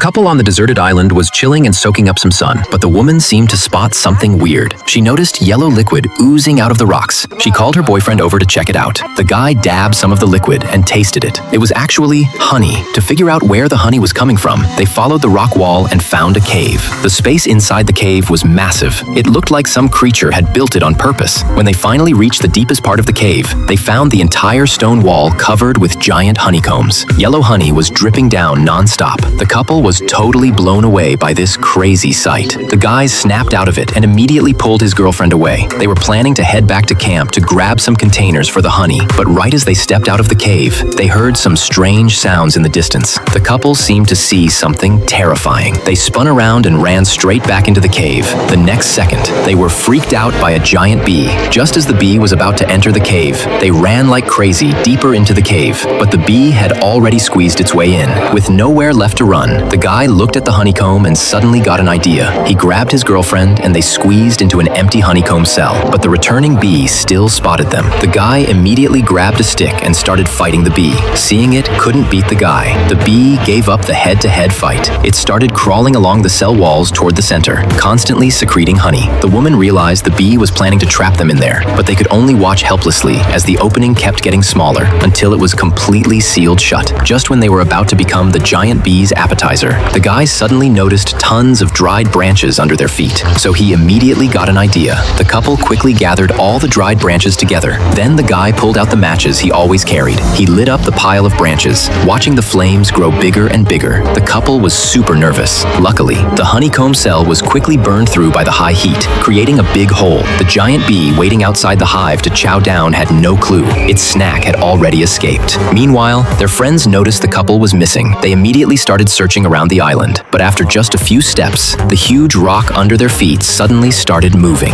couple on the deserted island was chilling and soaking up some sun, but the woman seemed to spot something weird. She noticed yellow liquid oozing out of the rocks. She called her boyfriend over to check it out. The guy dabbed some of the liquid and tasted it. It was actually honey. To figure out where the honey was coming from, they followed the rock wall and found a cave. The space inside the cave was massive. It looked like some creature had built it on purpose. When they finally reached the deepest part of the cave, they found the entire stone wall covered with giant honeycombs. Yellow honey was dripping down non-stop. The couple was totally blown away by this crazy sight. The guy snapped out of it and immediately pulled his girlfriend away. They were planning to head back to camp to grab some containers for the honey, but right as they stepped out of the cave, they heard some strange sounds in the distance. The couple seemed to see something terrifying. They spun around and ran straight back into the cave. The next second, they were freaked out by a giant bee. Just as the bee was about to enter the cave, they ran like crazy deeper into the cave, but the bee had already squeezed its way in. With nowhere left to run, the guy looked at the honeycomb and suddenly got an idea. He grabbed his girlfriend and they squeezed into an empty honeycomb cell, but the returning bee still spotted them. The guy immediately grabbed a stick and started fighting the bee. Seeing it couldn't beat the guy, the bee gave up the head-to-head fight. It started crawling along the cell walls toward the center, constantly secreting honey. The woman realized the bee was planning to trap them in there, but they could only watch helplessly as the opening kept getting smaller until it was completely sealed shut. Just when they were about to become the giant bee's appetizer, the guy suddenly noticed tons of dried branches under their feet, so he immediately got an idea. The couple quickly gathered all the dried branches together. Then the guy pulled out the matches he always carried. He lit up the pile of branches, watching the flames grow bigger and bigger. The couple was super nervous. Luckily, the honeycomb cell was quickly burned through by the high heat, creating a big hole. The giant bee waiting outside the hive to chow down had no clue. Its snack had already escaped. Meanwhile, their friends noticed the couple was missing. They immediately started searching around the island, but after just a few steps, the huge rock under their feet suddenly started moving.